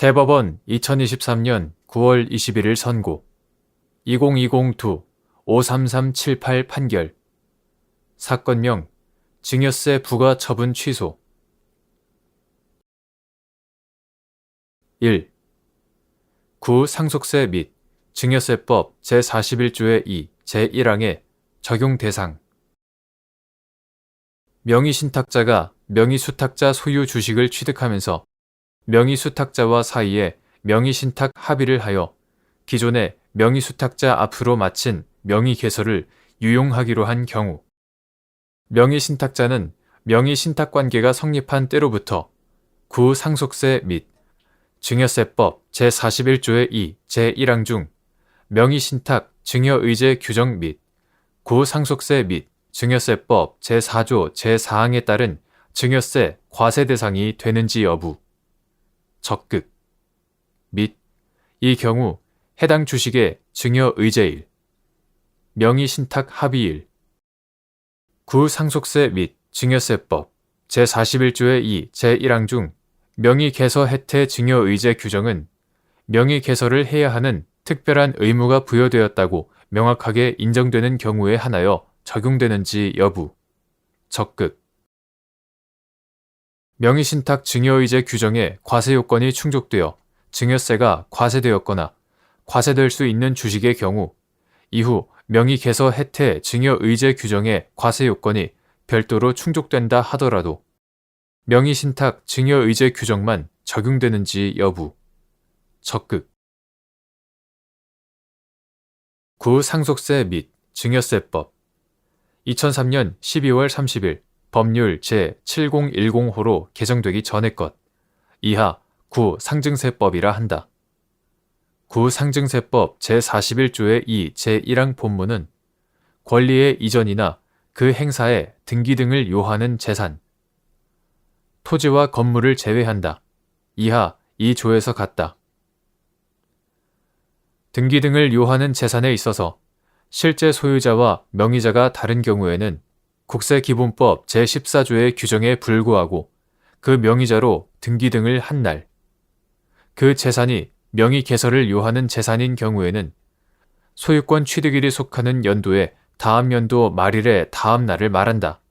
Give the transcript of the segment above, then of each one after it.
대법원 2023년 9월 21일 선고 2020-53378 판결 사건명 증여세 부과 처분 취소 1. 구 상속세 및 증여세법 제41조의 2 제1항의 적용 대상 명의신탁자가 명의수탁자 소유 주식을 취득하면서 명의수탁자와 사이에 명의신탁 합의를 하여 기존의 명의수탁자 앞으로 마친 명의개설을 유용하기로 한 경우 명의신탁자는 명의신탁관계가 성립한 때로부터 구 상속세 및 증여세법 제41조의 2 제1항 중 명의신탁 증여의제 규정 및 구 상속세 및 증여세법 제4조 제4항에 따른 증여세 과세 대상이 되는지 여부 적극 및 이 경우 해당 주식의 증여의제일 명의신탁 합의일 구 상속세 및 증여세법 제41조의 2 제1항 중 명의개서 혜택 증여의제 규정은 명의개설을 해야 하는 특별한 의무가 부여되었다고 명확하게 인정되는 경우에 한하여 적용되는지 여부 적극 명의신탁 증여의제 규정의 과세요건이 충족되어 증여세가 과세되었거나 과세될 수 있는 주식의 경우 이후 명의개서 혜택 증여의제 규정의 과세요건이 별도로 충족된다 하더라도 명의신탁 증여의제 규정만 적용되는지 여부 적극 구 상속세 및 증여세법 2003년 12월 30일 법률 제7010호로 개정되기 전의 것 이하 구 상증세법이라 한다. 구 상증세법 제41조의 2 제1항 본문은 권리의 이전이나 그 행사에 등기 등을 요하는 재산, 토지와 건물을 제외한다. 이하 이 조에서 같다. 등기 등을 요하는 재산에 있어서 실제 소유자와 명의자가 다른 경우에는 국세기본법 제14조의 규정에 불구하고 그 명의자로 등기 등을 한 날, 그 재산이 명의개설을 요하는 재산인 경우에는 소유권 취득일이 속하는 연도의 다음 연도 말일의 다음 날을 말한다.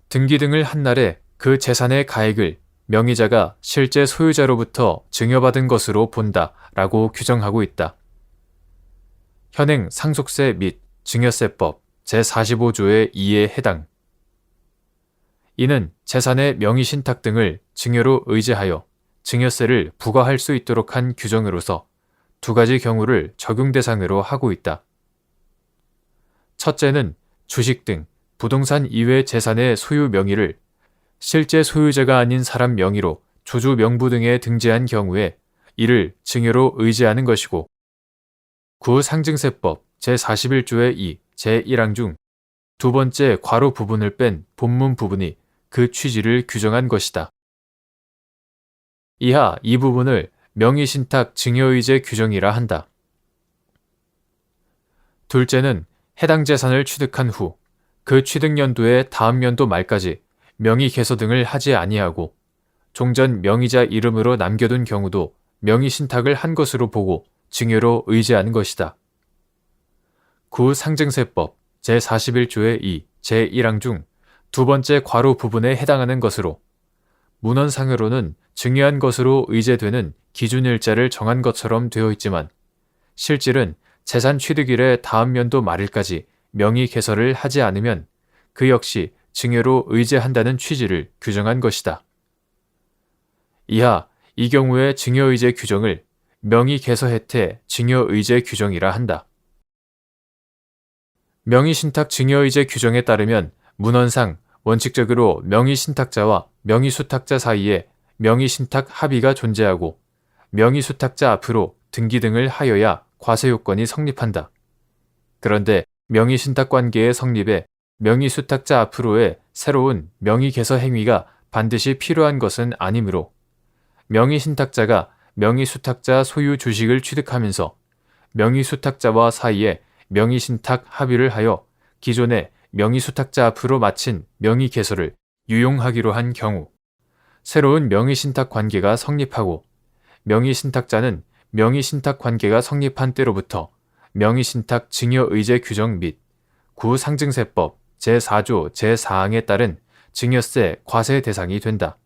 등기 등을 한 날에 그 재산의 가액을 명의자가 실제 소유자로부터 증여받은 것으로 본다 라고 규정하고 있다. 현행 상속세 및 증여세법 제45조의 2에 해당. 이는 재산의 명의신탁 등을 증여로 의제하여 증여세를 부과할 수 있도록 한 규정으로서 두 가지 경우를 적용 대상으로 하고 있다. 첫째는 주식 등 부동산 이외 재산의 소유 명의를 실제 소유자가 아닌 사람 명의로 주주 명부 등에 등재한 경우에 이를 증여로 의제하는 것이고 구 상증세법 제41조의 2 제1항 중 두 번째 괄호 부분을 뺀 본문 부분이 그 취지를 규정한 것이다. 이하 이 부분을 명의신탁 증여의제 규정이라 한다. 둘째는 해당 재산을 취득한 후 그 취득 연도의 다음 연도 말까지 명의개서 등을 하지 아니하고 종전 명의자 이름으로 남겨둔 경우도 명의신탁을 한 것으로 보고 증여로 의제하는 것이다. 구 상증세법 제41조의 2 제1항 중 두 번째 괄호 부분에 해당하는 것으로 문헌상으로는 증여한 것으로 의제되는 기준일자를 정한 것처럼 되어 있지만 실질은 재산 취득일의 다음 연도 말일까지 명의개설을 하지 않으면 그 역시 증여로 의제한다는 취지를 규정한 것이다. 이하 이 경우의 증여의제 규정을 명의개서 혜택 증여의제 규정이라 한다. 명의신탁 증여의제 규정에 따르면 문헌상 원칙적으로 명의신탁자와 명의수탁자 사이에 명의신탁 합의가 존재하고 명의수탁자 앞으로 등기 등을 하여야 과세요건이 성립한다. 그런데 명의신탁 관계의 성립에 명의수탁자 앞으로의 새로운 명의개서 행위가 반드시 필요한 것은 아니므로 명의신탁자가 명의수탁자 소유 주식을 취득하면서 명의수탁자와 사이에 명의신탁 합의를 하여 기존의 명의수탁자 앞으로 마친 명의개설을 유용하기로 한 경우 새로운 명의신탁 관계가 성립하고 명의신탁자는 명의신탁 관계가 성립한 때로부터 명의신탁 증여의제 규정 및 구상증세법 제4조 제4항에 따른 증여세 과세 대상이 된다.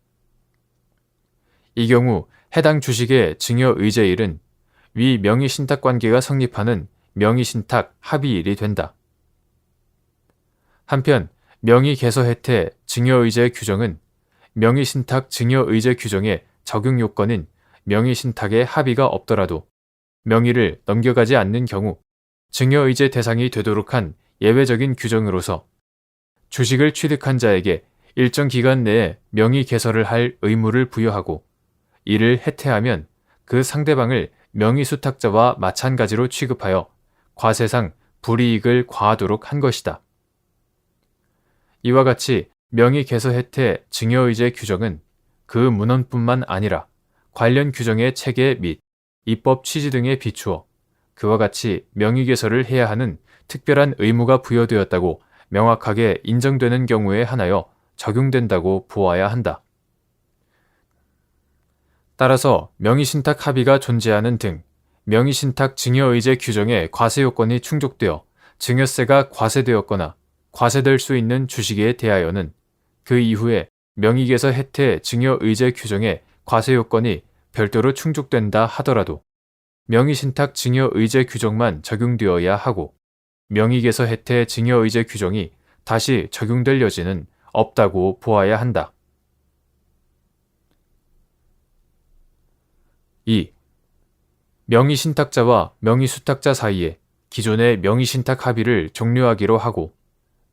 이 경우 해당 주식의 증여의제일은 위 명의신탁 관계가 성립하는 명의신탁 합의일이 된다. 한편 명의개서혜태 증여의제 규정은 명의신탁 증여의제 규정의 적용 요건인 명의신탁의 합의가 없더라도 명의를 넘겨가지 않는 경우 증여의제 대상이 되도록 한 예외적인 규정으로서 주식을 취득한 자에게 일정 기간 내에 명의개설을 할 의무를 부여하고 이를 해태하면 그 상대방을 명의수탁자와 마찬가지로 취급하여 과세상 불이익을 과하도록 한 것이다. 이와 같이 명의개서혜태 증여의제 규정은 그 문헌뿐만 아니라 관련 규정의 체계 및 입법 취지 등에 비추어 그와 같이 명의개설을 해야 하는 특별한 의무가 부여되었다고 명확하게 인정되는 경우에 한하여 적용된다고 보아야 한다. 따라서 명의신탁 합의가 존재하는 등 명의신탁 증여의제 규정의 과세요건이 충족되어 증여세가 과세되었거나 과세될 수 있는 주식에 대하여는 그 이후에 명의개서 혜태 증여의제 규정의 과세요건이 별도로 충족된다 하더라도 명의신탁 증여의제 규정만 적용되어야 하고 명의개서 혜태 증여의제 규정이 다시 적용될 여지는 없다고 보아야 한다. 2. 명의신탁자와 명의수탁자 사이에 기존의 명의신탁 합의를 종료하기로 하고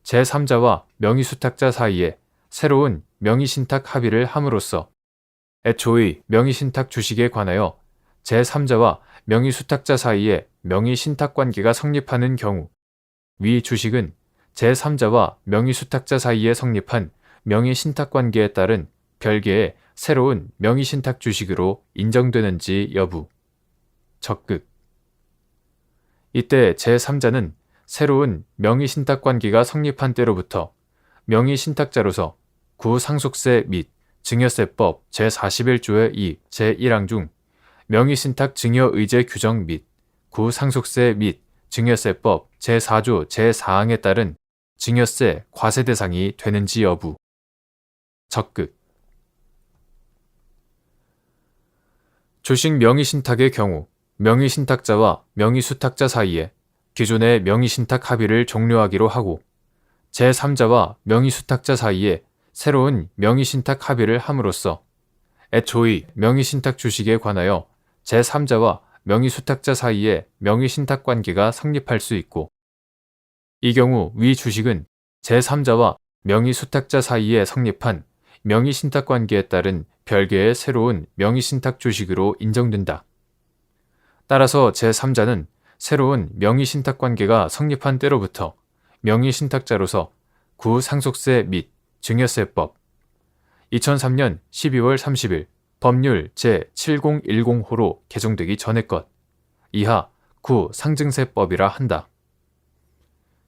제3자와 명의수탁자 사이에 새로운 명의신탁 합의를 함으로써 애초의 명의신탁 주식에 관하여 제3자와 명의수탁자 사이에 명의신탁 관계가 성립하는 경우 위 주식은 제3자와 명의수탁자 사이에 성립한 명의신탁 관계에 따른 별개의 새로운 명의신탁 주식으로 인정되는지 여부. 적극. 이때 제3자는 새로운 명의신탁 관계가 성립한 때로부터 명의신탁자로서 구상속세 및 증여세법 제41조의 2 제1항 중 명의신탁 증여의제 규정 및 구상속세 및 증여세법 제4조 제4항에 따른 증여세 과세 대상이 되는지 여부. 적극. 주식 명의신탁의 경우 명의신탁자와 명의수탁자 사이에 기존의 명의신탁 합의를 종료하기로 하고 제3자와 명의수탁자 사이에 새로운 명의신탁 합의를 함으로써 애초의 명의신탁 주식에 관하여 제3자와 명의수탁자 사이에 명의신탁 관계가 성립할 수 있고 이 경우 위 주식은 제3자와 명의수탁자 사이에 성립한 명의신탁 관계에 따른 별개의 새로운 명의신탁 주식으로 인정된다. 따라서 제3자는 새로운 명의신탁 관계가 성립한 때로부터 명의신탁자로서 구상속세 및 증여세법 2003년 12월 30일 법률 제7010호로 개정되기 전의 것 이하 구상증세법이라 한다.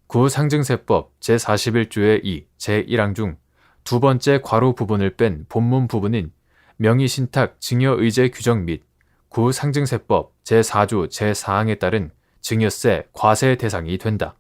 구상증세법 제41조의 2 제1항 중 두 번째 괄호 부분을 뺀 본문 부분인 명의신탁 증여의제 규정 및 구상증세법 제4조 제4항에 따른 증여세 과세 대상이 된다.